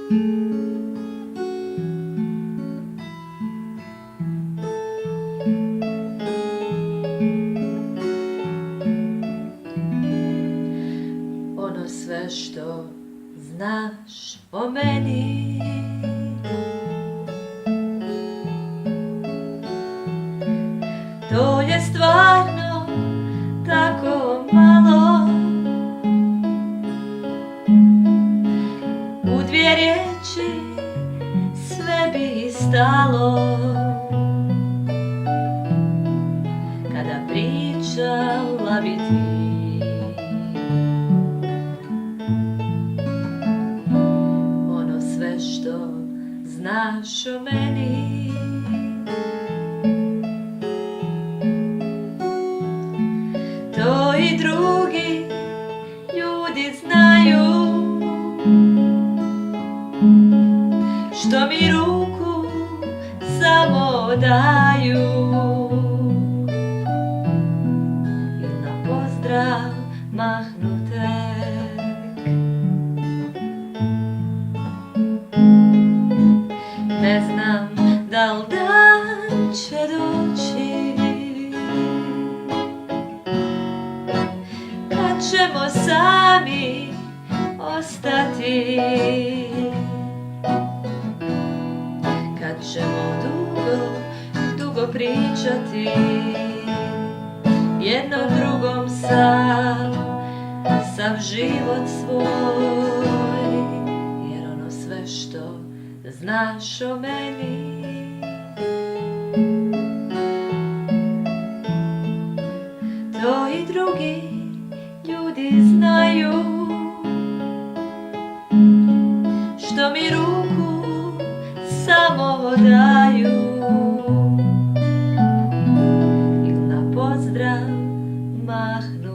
Ono sve što znaš o meni, to je stvarno tako malo. U dvije riječi sve bi stalo, kada pričala bi ti. Ono sve što znaš o meni, to i drugi ljudi znaju, što mi ruku samo daju i na pozdrav mahnu tek. Ne znam da li dan će doći kad ćemo sami ostati, kad ćemo dugo, dugo pričati jedno drugom sav život svoj. Jer ono sve što znaš o meni, to i drugi ljudi znaju, što mi ruku samo daju i na pozdrav mahnu.